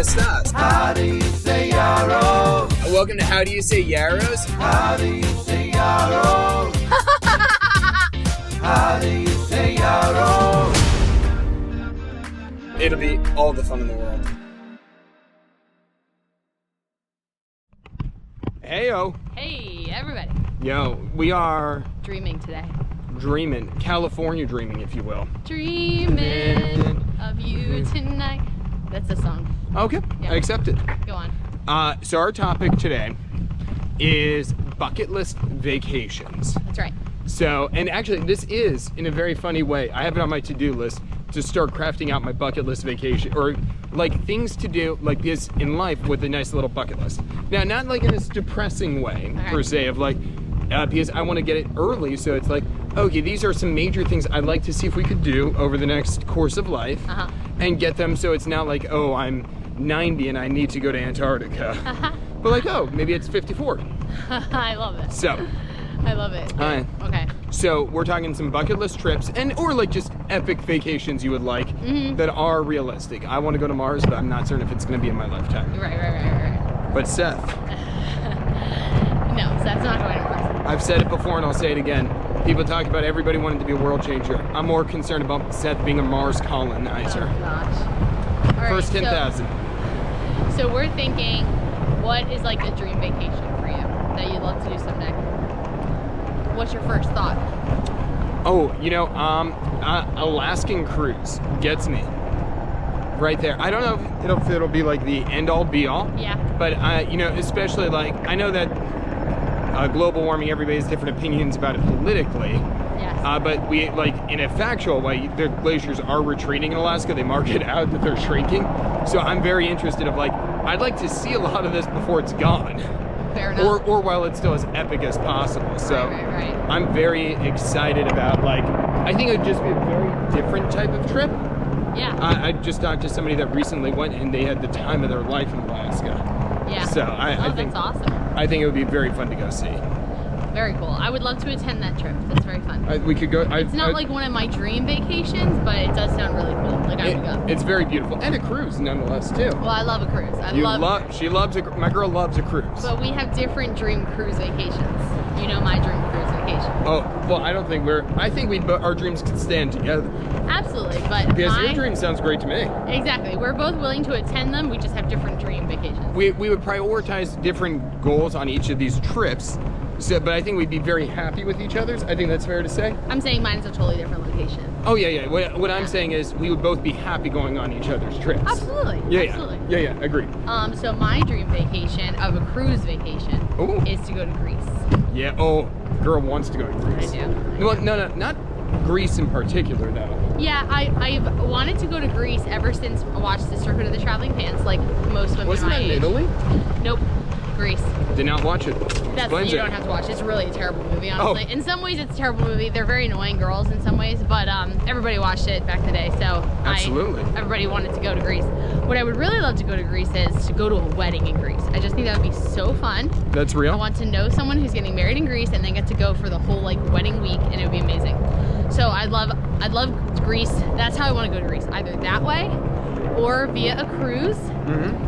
estás? How do you say yarrow? Welcome to How Do You Say Yarrows? How do you say yarrow? How do you say yarrow? It'll be all the fun in the world. Heyo. Hey, everybody. Yo, we are Dreaming today. dreaming, California dreaming, if you will. Dreaming of you tonight. That's the song. Okay, Yeah. I accept it. Go on. So our topic today is bucket list vacations. That's right. So, and actually this is, in a very funny way, I have it on my to-do list to start crafting out my bucket list vacation, or like things to do like this in life with a nice little bucket list. Now, not like in this depressing way, Okay. per se, of like, because I want to get it early, so it's like, okay, these are some major things I'd like to see if we could do over the next course of life, and get them so it's not like, oh, I'm 90 and I need to go to Antarctica. But like, oh, maybe it's 54. I love it. So, I love it. Hi. Okay. so we're talking some bucket list trips, and or like just epic vacations you would like that are realistic. I want to go to Mars, but I'm not certain if it's going to be in my lifetime. Right. But Seth, No, so that's not going to Mars. I've said it before and I'll say it again. People talk about everybody wanting to be a world changer. I'm more concerned about Seth being a Mars colonizer. Oh, gosh. All right, First 10,000. So we're thinking, what is like a dream vacation for you that you'd love to do someday? What's your first thought? Oh, you know, Alaskan cruise gets me right there. I don't know if it'll be like the end all be all. Yeah. But you know, especially like, I know that global warming, everybody has different opinions about it politically. Yes. But we, like, in a factual way, the glaciers are retreating in Alaska. They mark it out that they're shrinking. So I'm very interested of like, I'd like to see a lot of this before it's gone. Fair enough. Or while it's still as epic as possible. So Right. I'm very excited about, like, I think it would just be a very different type of trip. Yeah. I just talked to somebody that recently went and they had the time of their life in Alaska. Yeah. So I think that's awesome. I think it would be very fun to go see. Very cool. I would love to attend that trip. That's very fun. We could go. It's not like one of my dream vacations, but it does sound really cool. Like I would go. It's very beautiful, and a cruise nonetheless too. Well, I love a cruise. She loves my girl loves a cruise. But we have different dream cruise vacations. You know my dream cruise vacation. Oh well, I think our dreams could stand together. Absolutely, but Because your dream sounds great to me. Exactly. We're both willing to attend them. We just have different dream vacations. We would prioritize different goals on each of these trips. So, but I think we'd be very happy with each other's. I think that's fair to say. I'm saying mine is a totally different location. Oh yeah. What I'm saying is we would both be happy going on each other's trips. Absolutely. Absolutely. Yeah. Agreed. So my dream vacation of a cruise vacation Ooh. is to go to Greece. Yeah. Oh, girl wants to go to Greece. I do. Well, no, not Greece in particular, though. Yeah, I've wanted to go to Greece ever since I watched Sisterhood of the Traveling Pants, like most women Wasn't my that in age. Italy? Nope, Greece. Did not watch it. Explains You it. don't have to watch. It's really a terrible movie, Oh. honestly. In some ways, it's a terrible movie. They're very annoying girls in some ways, but everybody watched it back in the day, so Absolutely. everybody wanted to go to Greece. What I would really love to go to Greece is to go to a wedding in Greece. I just think that would be so fun. That's real. I want to know someone who's getting married in Greece and then get to go for the whole like wedding week, and it would be amazing. So I'd love Greece. That's how I want to go to Greece, either that way or via a cruise.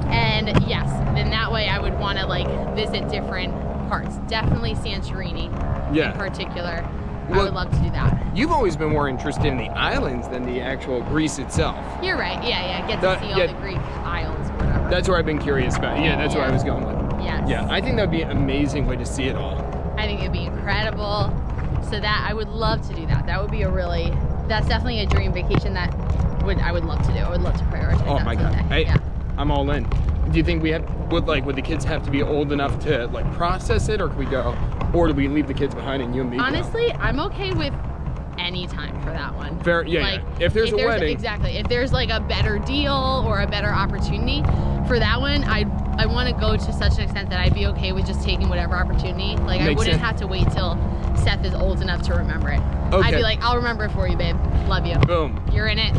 And yes, then that way I would want to like visit different parts. Definitely Santorini Yeah. in particular. I Well- would love to do that. You've always been more interested in the islands than the actual Greece itself. You're right. Yeah. Get to see all yeah. the Greek islands, whatever. That's where I've been curious about. Yeah, that's where I was going with. Yes. Yeah, I think that'd be an amazing way to see it all. I think it'd be incredible. So that I would love to do that. That would be that's definitely a dream vacation that I would love to do. I would love to prioritize Oh that my god. someday. Hey, I'm all in. Do you think would the kids have to be old enough to like process it, or could we go, or do we leave the kids behind and you and me go? Honestly, I'm okay with any time for that one. Fair, yeah, Like, yeah. If there's a wedding. Exactly. If there's like a better deal or a better opportunity for that one, I want to go to such an extent that I'd be okay with just taking whatever opportunity. Like I Makes wouldn't sense. have to wait till Seth is old enough to remember it. Okay. I'd be like, I'll remember it for you, babe. Love you. Boom. You're in it.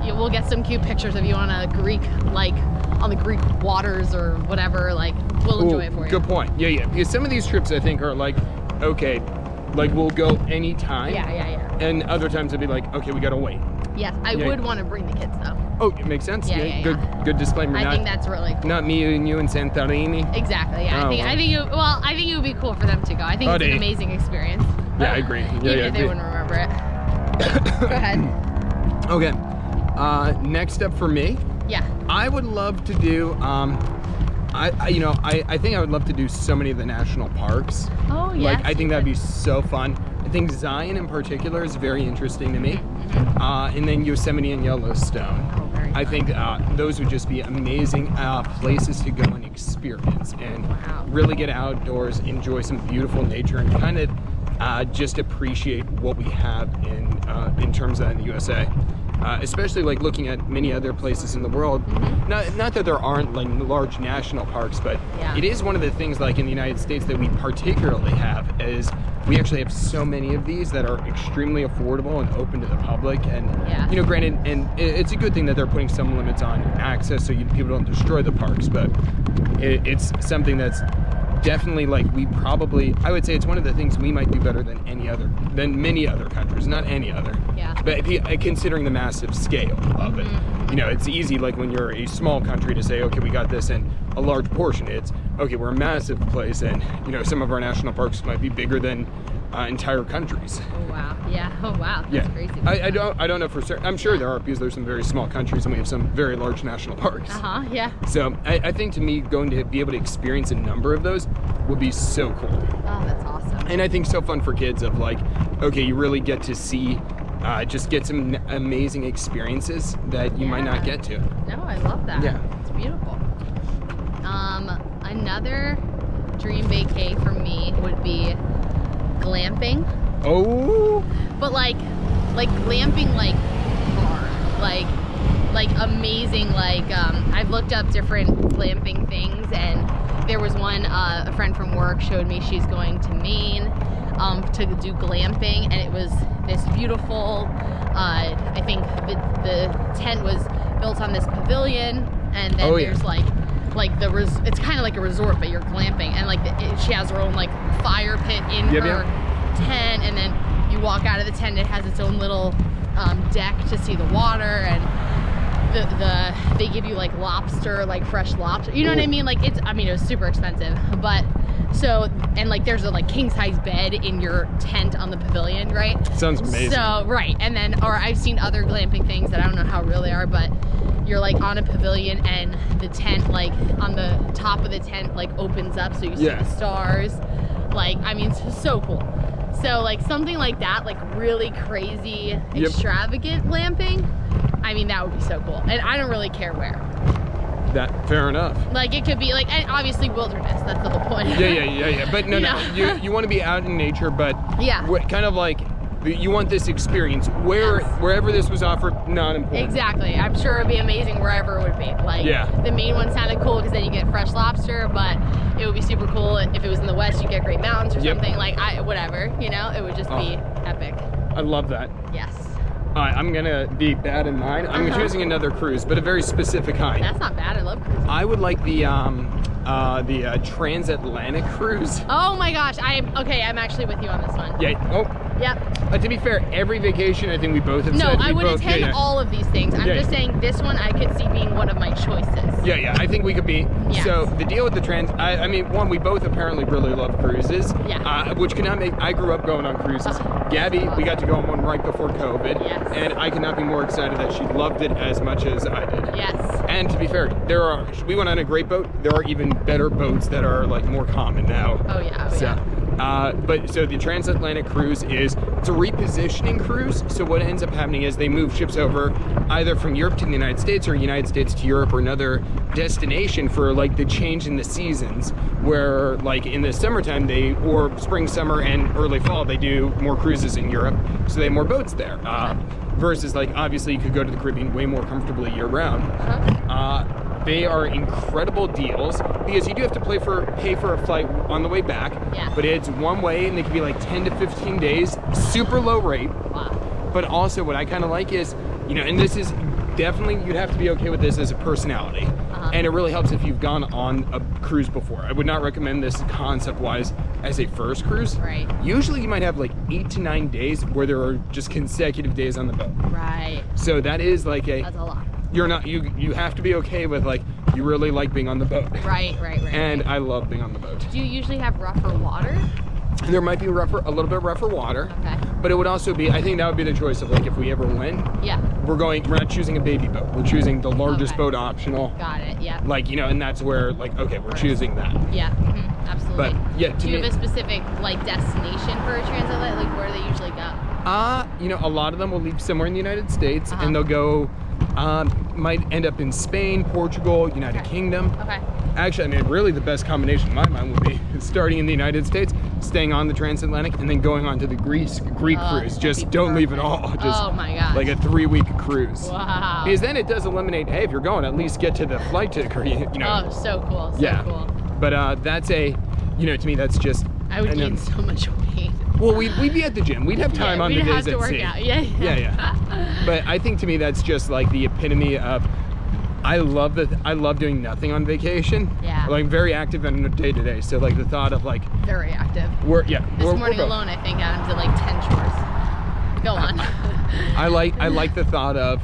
We'll get some cute pictures of you on a Greek, like on the Greek waters or whatever. Like we'll enjoy it for you. Good point. Yeah. Because some of these trips I think are like, okay, like we'll go anytime. Yeah. And other times it'd be like, okay, we gotta wait. Yes, I Yeah. would want to bring the kids though. Oh, it makes sense. Yeah. Good disclaimer. I think that's really cool. Not me and you in Santorini. Exactly. Yeah. Oh, I think it would be cool for them to go. I think it's an amazing experience. Yeah, I agree. Yeah, Even if they wouldn't remember it. Go ahead. Okay. Next up for me, Yeah. I would love to do. I think I would love to do so many of the national parks. Oh yeah. Like I think that'd be so fun. I think Zion in particular is very interesting to me. And then Yosemite and Yellowstone. Oh, very I fun. think those would just be amazing places to go and experience and Wow. really get outdoors, enjoy some beautiful nature, and kind of just appreciate what we have in terms of the USA. Especially like looking at many other places in the world. Not that there aren't like large national parks, but Yeah. it is one of the things like in the United States that we particularly have is we actually have so many of these that are extremely affordable and open to the public. And Yeah. granted, and it's a good thing that they're putting some limits on access so people don't destroy the parks, but it's something that's definitely like I would say it's one of the things we might do better than many other countries, not any other. Yeah. But considering the massive scale of it, it's easy like when you're a small country to say, okay, we got this, and a large portion. It's okay, we're a massive place, and some of our national parks might be bigger than entire countries. Oh wow. Yeah. Oh wow. That's Yeah, crazy. I don't know for certain. I'm sure there are because there's some very small countries and we have some very large national parks. Yeah. So I think to me, going to be able to experience a number of those would be so cool. Oh, that's awesome. And I think so fun for kids of like, okay, you really get to see, just get some amazing experiences that you might not Yeah. get to. No, I love that. Yeah. It's beautiful. Another dream vacay for me would be glamping. Oh, But like glamping like hard. Like amazing, I've looked up different glamping things, and there was one a friend from work showed me. She's going to Maine to do glamping, and it was this beautiful I think the tent was built on this pavilion, and then there's it's kind of like a resort, but you're glamping, and she has her own like fire pit in her tent, and then you walk out of the tent, it has its own little deck to see the water, and they give you like lobster, like fresh lobster, you know what I mean? Like it was super expensive, but and like there's a like king size bed in your tent on the pavilion, right? sounds amazing. So right, and then I've seen other glamping things that I don't know how real they are, but you're like on a pavilion and the tent, like on the top of the tent, like opens up so you see the stars. Like it's so cool. So like something like that, like really crazy, extravagant glamping. That would be so cool. And I don't really care where. Fair enough. Like it could be like, and obviously wilderness. That's the whole point. Yeah. But no, you want to be out in nature, but kind of like you want this experience wherever this was offered, not important. Exactly. I'm sure it'd be amazing wherever it would be. Like the Maine one sounded cool because then you get fresh lobster, but it would be super cool if it was in the West. You get Great Mountains or something. Like whatever. It would just be epic. I love that. Yes. All right, I'm gonna be bad in mine. I'm choosing another cruise, but a very specific kind. That's not bad. I love cruising. I would like the transatlantic cruise. Oh my gosh. I'm actually with you on this one. Yeah. Oh. Yep. To be fair, every vacation I think we both have No, said I would both, attend all of these things. I'm just saying this one I could see being one of my choices. Yeah. I think we could be. Yes. So the deal with the one, we both apparently really love cruises. Yeah. Which cannot make. I grew up going on cruises. Gabby, we got to go on one right before COVID. Yes. And I could not be more excited that she loved it as much as I did. Yes. And to be fair, we went on a great boat. There are even better boats that are like more common now. Oh yeah. So the transatlantic cruise it's a repositioning cruise. So what ends up happening is they move ships over either from Europe to the United States or United States to Europe or another destination for like the change in the seasons, where like in the summertime or spring, summer, and early fall they do more cruises in Europe, so they have more boats there. Versus like obviously you could go to the Caribbean way more comfortably year round. They are incredible deals because you do have to pay for a flight on the way back. Yeah. But it's one way and they can be like 10 to 15 days, super low rate. Wow. But also what I kind of like is, and this is definitely, you'd have to be okay with this as a personality. And it really helps if you've gone on a cruise before. I would not recommend this concept-wise as a first cruise. Right. Usually you might have like 8 to 9 days where there are just consecutive days on the boat. Right. So that is like That's a lot. you're not, you have to be okay with like, you really like being on the boat. Right. And I love being on the boat. Do you usually have rougher water? There might be a little bit rougher water. Okay. But it would also be, I think that would be the choice of like, if we ever win, Yeah. we're not choosing a baby boat. We're choosing the largest Okay. boat optional. Got it. Yeah. Like, and that's where like, okay, we're choosing that. Yeah. Absolutely. But yeah, to Do you me, have a specific like destination for a transatlantic? Like where do they usually go? a lot of them will leave somewhere in the United States Uh-huh. and they'll go, might end up in Spain, Portugal, United Kingdom. Okay. Actually, I mean, really the best combination in my mind would be starting in the United States, staying on the transatlantic, and then going on to the Greek Oh, cruise. that'd Just be don't leave it perfect. all. Just Oh my gosh. like a 3-week cruise. Wow. Because then it does eliminate, hey, if you're going, at least get to the flight to Korea, Oh, so cool. So yeah. cool. But that's to me, that's just. I would and gain then- so much weight. Well, we'd be at the gym. We'd have time Yeah, on we'd the have days to at work sea. out. Yeah. But I think to me that's just like the epitome of. I love doing nothing on vacation. Yeah. Like I'm very active in a day to day. So like the thought of like Very active. we're This morning both. alone, I think Adam did like 10 chores. Go on. I like the thought of.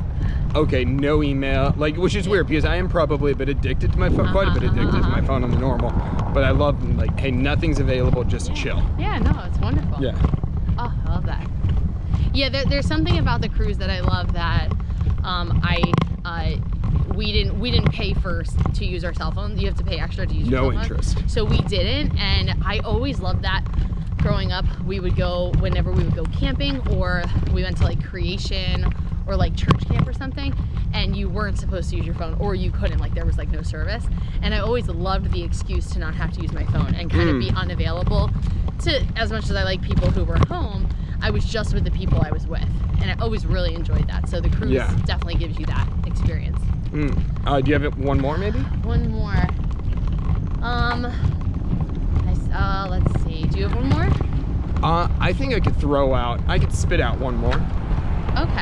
Okay, no email, like, which is weird because I am probably a bit addicted to my phone, quite a bit addicted to my phone on the normal. But I love like, hey, nothing's available, just chill. Yeah, no, it's wonderful. Yeah. Oh, I love that. Yeah, there's something about the cruise that I love that we didn't pay first to use our cell phone. You have to pay extra to use your No cell phone. interest. So we didn't, and I always loved that. Growing up, we would go whenever we would go camping, or we went to like Creation or like church camp or something, and you weren't supposed to use your phone, or you couldn't, like there was like no service. And I always loved the excuse to not have to use my phone and kind of be unavailable to, as much as I like people who were home, I was just with the people I was with. And I always really enjoyed that. So the cruise Yeah. definitely gives you that experience. Do you have one more maybe? One more. Let's see. Do you have one more? I think I could spit out one more. Okay.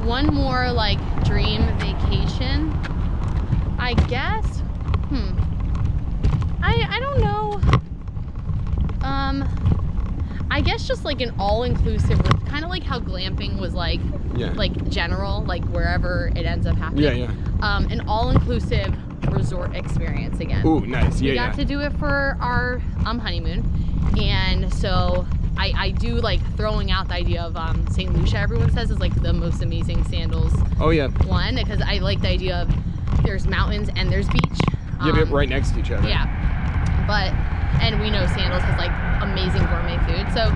One more like dream vacation. I guess. I don't know. I guess just like an all-inclusive, kind of like how glamping was like, Yeah. like general, like wherever it ends up happening. Yeah. An all-inclusive resort experience again. Ooh, nice. We Yeah, got to do it for our honeymoon, and so I do like throwing out the idea of St. Lucia. Everyone says is like the most amazing sandals Oh yeah. one, because I like the idea of there's mountains and there's beach. But right next to each other. Yeah, and we know Sandals has like amazing gourmet food, so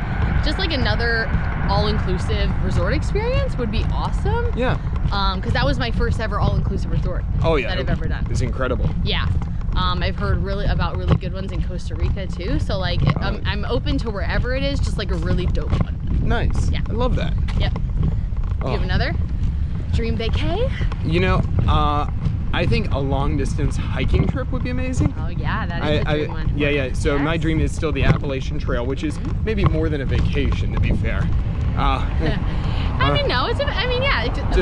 just like another all-inclusive resort experience would be awesome. Yeah. Because that was my first ever all-inclusive resort. Oh yeah. That I've ever done. It's incredible. Yeah. I've heard really good ones in Costa Rica too. So like, I'm open to wherever it is, just like a really dope one. Nice. Yeah. I love that. Yep. Do you have another dream vacay? I think a long distance hiking trip would be amazing. Oh yeah, that is a dream one. Yeah. So my Yes. dream is still the Appalachian Trail, which is maybe more than a vacation, to be fair. I mean, no, a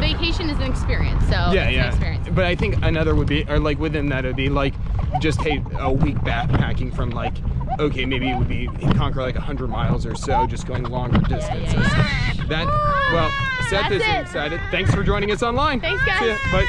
vacation is an experience. So it's an experience. But I think another would be, or like within that, it would be like just a week backpacking from like, okay, maybe it would be conquer like 100 miles or so, just going longer distances. That, well, Seth That's is it. excited. Thanks for joining us online. Thanks, guys. See ya. Bye.